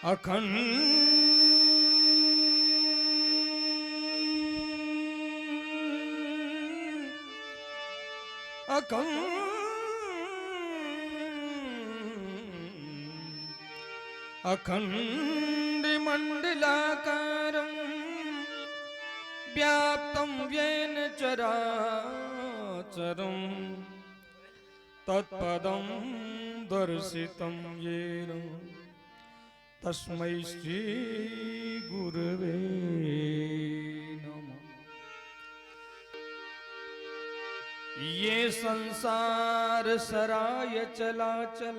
अखंड अखंड मंडलाकारं व्याप्तं येन चराचरं तत्पदं दर्शितं येन तस्मै श्री गुरवे नमः। ये संसार सराय चलाचल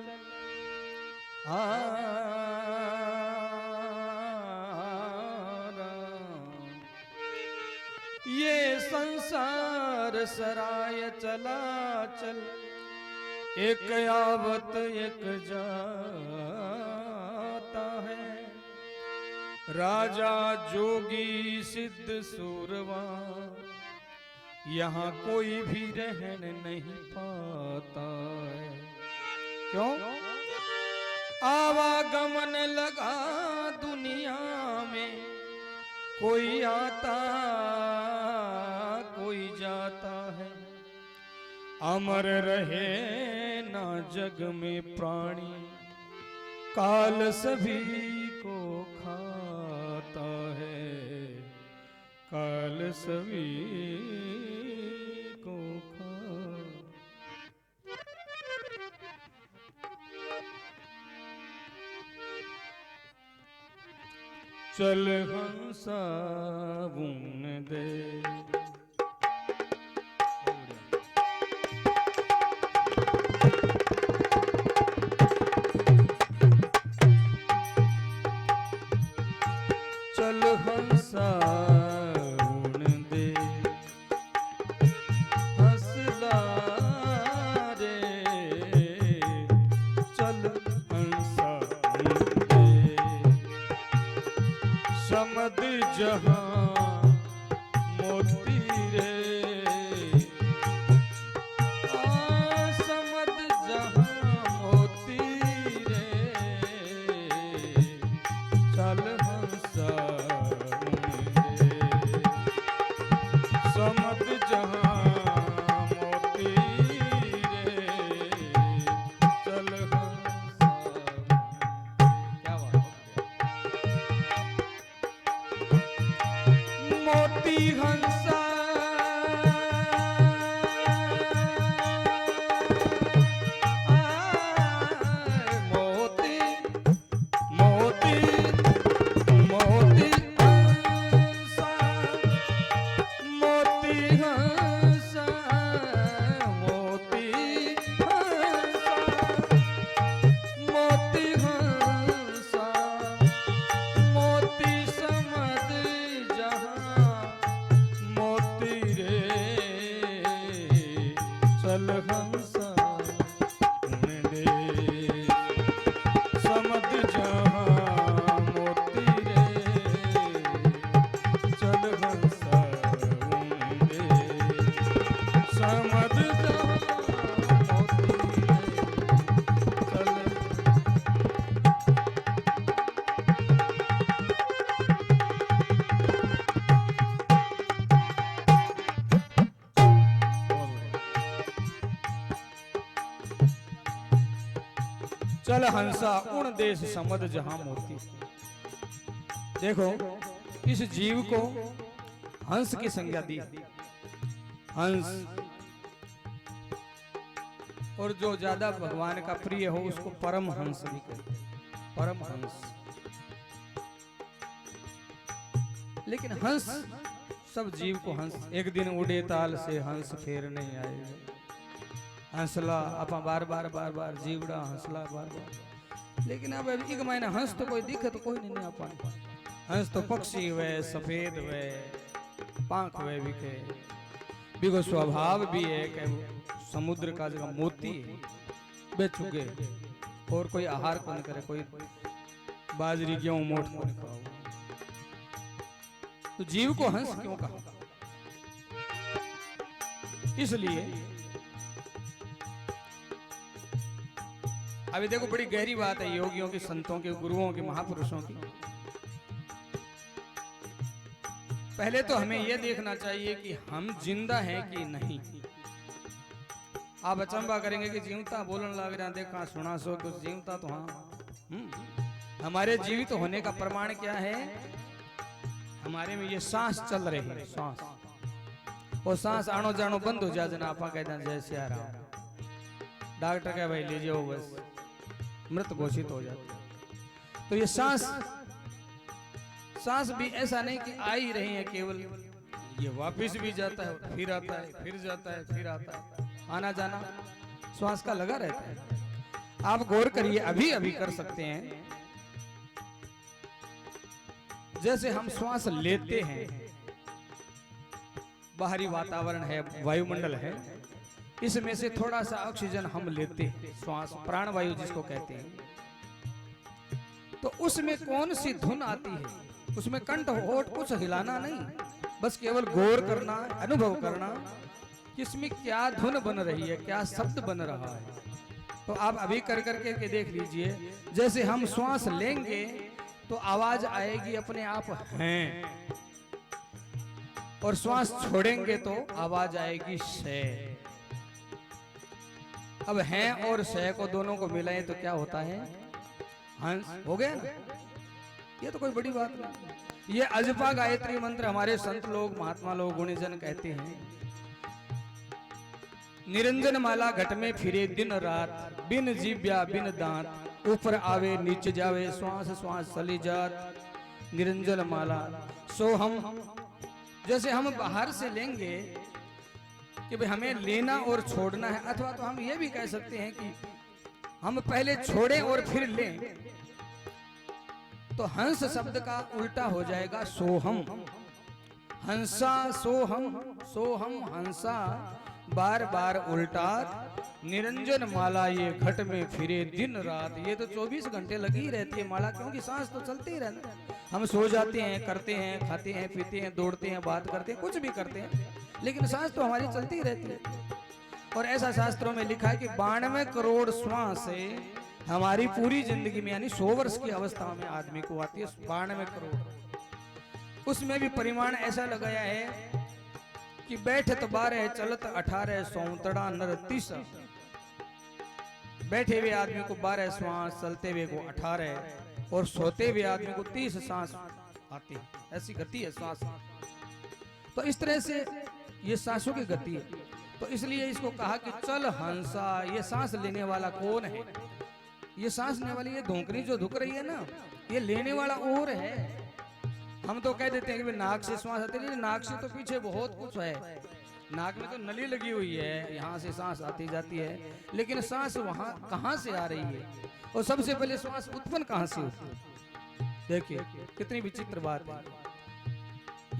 ये संसार सराय चलाचल एक आवत एक जाता है। राजा जोगी सिद्ध सूरवा यहाँ कोई भी रहन नहीं पाता है। क्यों? आवागमन लगा दुनिया में, कोई आता कोई जाता है। अमर रहे ना जग में प्राणी, काल सभी को खाता है, काल सभी को चल हंसा बुन दे। चल हंसा बुन दे, हंसला रे, चल हंसा बुन दे। समद जहां मोती रे, समद जहां मोती रे, चल हंसा रे। समद जहां मोती रे, चल हंसा। क्या बात है। मोती हंसा मोती मोती मोती हंसा मोती हंसा मोती हंसा मोती हंसा मोती समद जहां मोती रे, चल हंसा दे। समद जहां मोती रे, चल हंसा दे। समद जहां मोती रे, चल। चल हंसा उन देश समद जहां मोती। देखो इस जीव को हंस की संज्ञा दी। हंस, और जो ज्यादा भगवान का प्रिय हो उसको परम हंस भी कहते हैं, परम हंस। लेकिन हंस सब जीव को हंस, एक दिन उड़े ताल से हंस फेर नहीं आएगा। हंसला अपा बार बार बार बार जीवड़ा हंसला बार बार। लेकिन अब एक महीना हंस तो कोई दिखे तो कोई नहीं अपा। हंस तो पक्षी हुए, सफेद हुए, पांख हुए बिके, बिको स्वभाव भी है कि समुद्र का जगह मोती बेचुगे और कोई आहार कौन करे, कोई बाजरी गेहूं मोठ कौन खाओ। तो जीव को हंस क्यों कहा? इसलिए अभी देखो बड़ी गहरी बात है योगियों की, संतों के, गुरुओं के, महापुरुषों की। पहले तो हमें यह देखना चाहिए कि हम जिंदा हैं कि नहीं। आप अचंबा करेंगे कि जीवता बोलने लग रहा, देखा सुना सो कुछ जीवता तो हाँ। हमारे जीवित होने का प्रमाण क्या है? हमारे में ये सांस चल रही है, सांस। और सांस आनो जानो बंद हो जाए जना, आपा कहते हैं जय सिया राम। डॉक्टर कहे भाई लीजिए वो बस मृत घोषित हो जाते। तो ये सांस भी ऐसा नहीं कि आ ही रही है केवल, ये वापस भी जाता है, फिर आता है, फिर जाता है, फिर आता है। आना जाना श्वास का लगा रहता है। आप गौर करिए, अभी अभी कर सकते हैं। जैसे हम श्वास लेते हैं, बाहरी वातावरण है, वायुमंडल है, इसमें से थोड़ा सा ऑक्सीजन हम लेते हैं, श्वास प्राणवायु जिसको कहते हैं। तो उसमें कौन सी धुन आती है? उसमें कंठ होठ कुछ हिलाना नहीं, बस केवल गौर करना, अनुभव करना कि इसमें क्या धुन बन रही है, क्या शब्द बन रहा है। तो आप अभी कर करके के देख लीजिए। जैसे हम श्वास लेंगे तो आवाज आएगी अपने आप हैं, और श्वास छोड़ेंगे तो आवाज आएगी से। अब हैं और से को दोनों को मिलाएं तो क्या होता है? हंस। हो गया ना? ये तो कोई बड़ी बात नहीं। ये अजपा गायत्री मंत्र हमारे संत लोग, महात्मा लोग, गुणीजन कहते हैं। निरंजन माला घट में फिरे दिन रात, बिन जीव्या बिन दांत, ऊपर आवे नीचे जावे, श्वास श्वास चली जात। निरंजन माला सो हम, जैसे हम बाहर से लेंगे कि भाई हमें लेना और छोड़ना है, अथवा तो हम ये भी कह सकते हैं कि हम पहले छोड़ें और फिर लें, तो हंस शब्द का उल्टा हो जाएगा सोहम। हंसा सोहम, सोहम हंसा, बार बार उल्टा। निरंजन माला ये घट में फिरे दिन रात। ये तो 24 घंटे लगी रहती है माला, क्योंकि सांस तो चलती ही रहना। हम सो जाते हैं, करते हैं, खाते हैं, पीते हैं, दौड़ते हैं, बात करते हैं, कुछ भी करते हैं, लेकिन सांस तो हमारी चलती ही रहती है। और ऐसा शास्त्रों में लिखा है कि 92 करोड़ श्वास से हमारी पूरी जिंदगी में, यानी 100 वर्ष की अवस्था में आदमी को आती है 92 करोड़। उसमें भी परिमाण ऐसा लगाया है कि बैठत 12, चलत 18, सौतड़ा नर 30। बैठे हुए आदमी को 12 श्वास, चलते हुए को 18, और सोते हुए आदमी को 30 सांस आती है। ऐसी गति है सांस। तो इस तरह से ये सांसों की गति है। तो इसलिए इसको कहा कि चल हंसा। ये सांस लेने वाला कौन है? ये सांस लेने वाली ये धोंकनी जो धुक रही है ना, ये लेने वाला और है। हम तो कह देते हैं कि नाक से श्वास आती है, नाक से तो पीछे बहुत कुछ है। नाक में तो नली लगी हुई है, यहाँ से सांस आती जाती है, लेकिन सांस वहां कहाँ से आ रही है, और सबसे पहले श्वास उत्पन्न कहाँ से होती है? देखिए कितनी विचित्र बात है।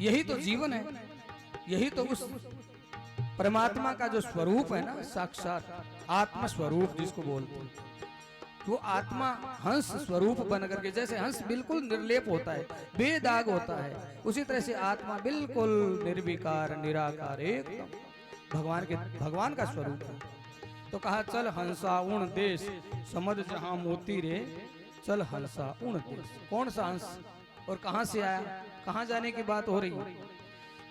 यही तो जीवन है, यही तो उस परमात्मा का जो स्वरूप है ना, साक्षात आत्म स्वरूप जिसको बोलते हैं, वो आत्मा हंस स्वरूप बन करके, जैसे हंस बिल्कुल निर्लेप होता है, बेदाग होता है, उसी तरह से आत्मा बिल्कुल निर्विकार, निराकार, एकदम भगवान का स्वरूप है। तो कहा चल हंसा उण देश, समझ जहां मोती रे, चल हंसा उण देश। कौन सा हंस और कहां से आया? कहां जाने की बात हो रही है?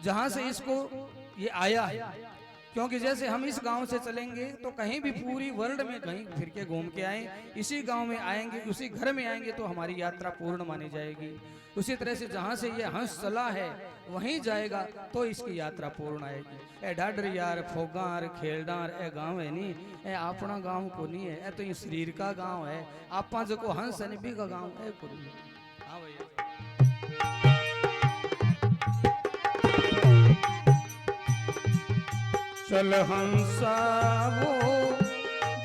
जहां से इसको ये आया है। क्योंकि जैसे हम इस गांव से चलेंगे तो कहीं भी पूरी वर्ल्ड में कहीं फिर के घूम के आए, इसी गांव में आएंगे, उसी घर में आएंगे तो हमारी यात्रा पूर्ण मानी जाएगी। उसी तरह से जहां से ये हंस चला है वहीं जाएगा तो इसकी यात्रा पूर्ण आएगी। ए डाडर यार, फोगार, खेलडार, ए गांव है नहीं, ए अपना गांव को नहीं है, ए तो ये शरीर का गांव है। आपा जो को हंस है नहीं का गांव है को नहीं। हाँ भैया, चल हंसा वो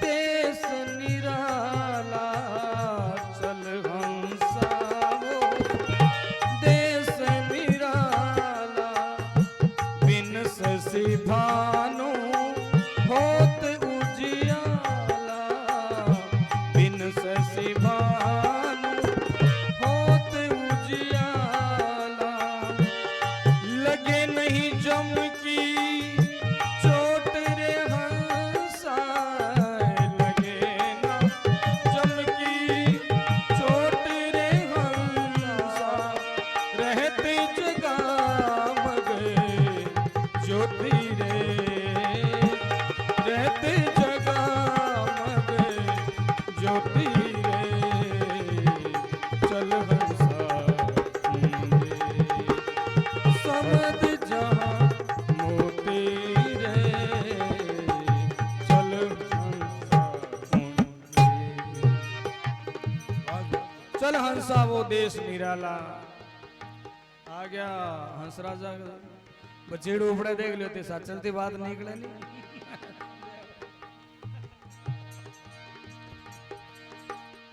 देश निराला, चल हंसा वो देश निराला, बिन शशि भानु होत उजियाला, बिन शशि भानु होत उजियाला, लगे नहीं जम की चोट रे हंसा, लगे ना चल हंसा वो देश निराला आ गया हंस राजा बचेड़ू उपड़े देख लेते साथ चलती बात निकले नहीं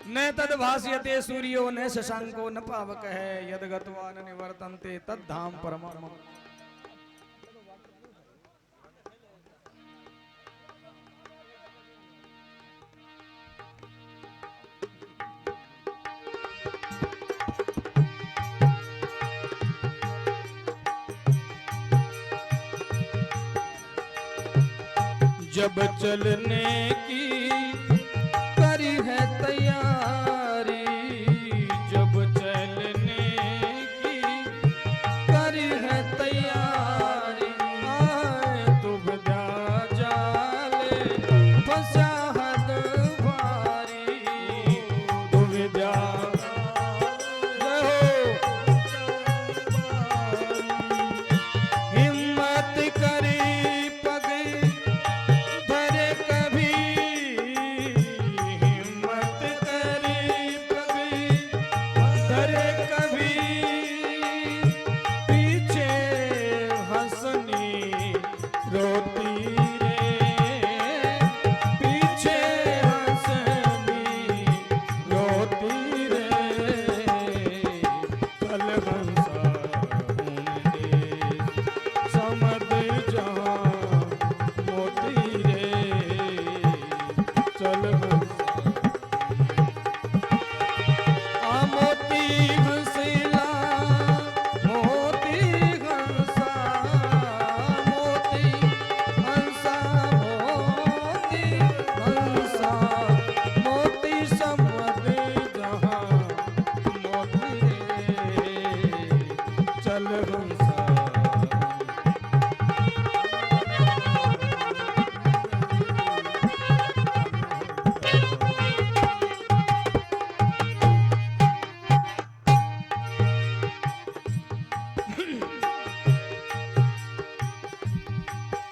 न तद भाष्यते सूर्यो न शशांको न पावक है यद गत्वा न निवर्तन्ते तद धाम परमम जब चलने की करी है तैयारी जब चलने की करी है तैयारी आए दुबदा जाले फंसा हद भारी दुबदा हिम्मत करी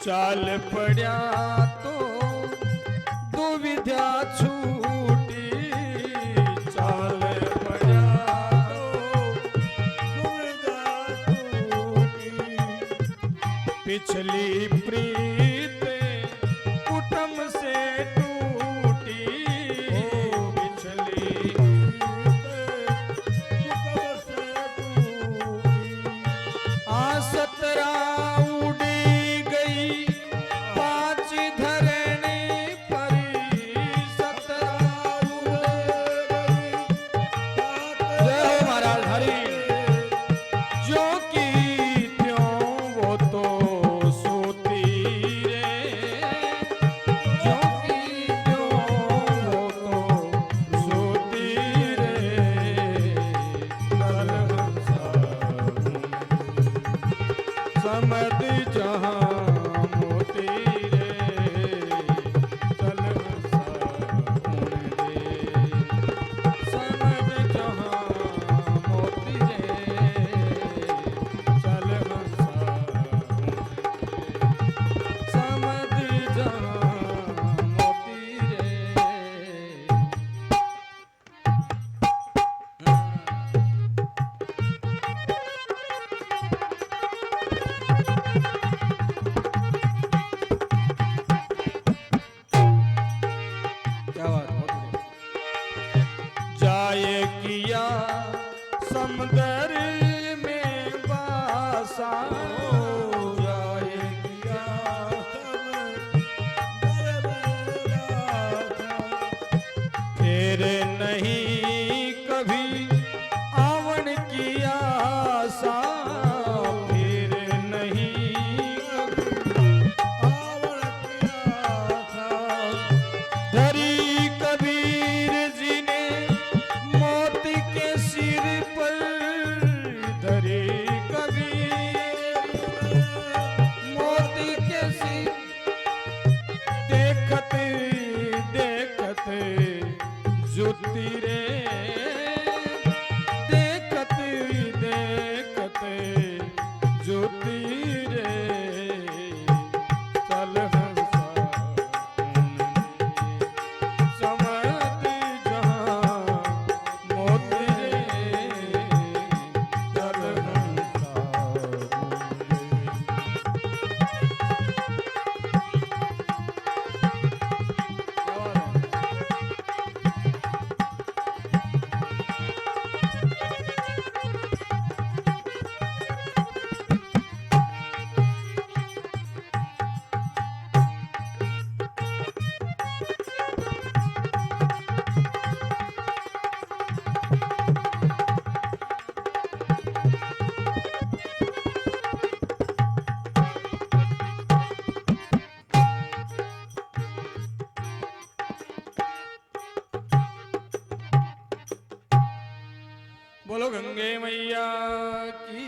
चाल पड़ा तो दुविधा छूटी चाल पड़ा तो दुविधा छूटी पिछली प्रीत कुटुम से टूटी पिछली कुटुम से टूटी आसतरा समद जहां मोती रे चल हंसा दे समद जहां मोती रे चल हंसा समद जहां मोती रे जाए किया समंदर में बासा जाए किया समंदर में बासा फिर नहीं कभी आवन की आशा फिर नहीं कभी आवन की आशा धरी कबीर जी ने मौत के सिर पर धरे कबीर मौत के सिर देखते देखते जुती रे देखते देखते जुती रे चल हंसा समत जहां मोती बोलो गंगे मैया की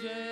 जय।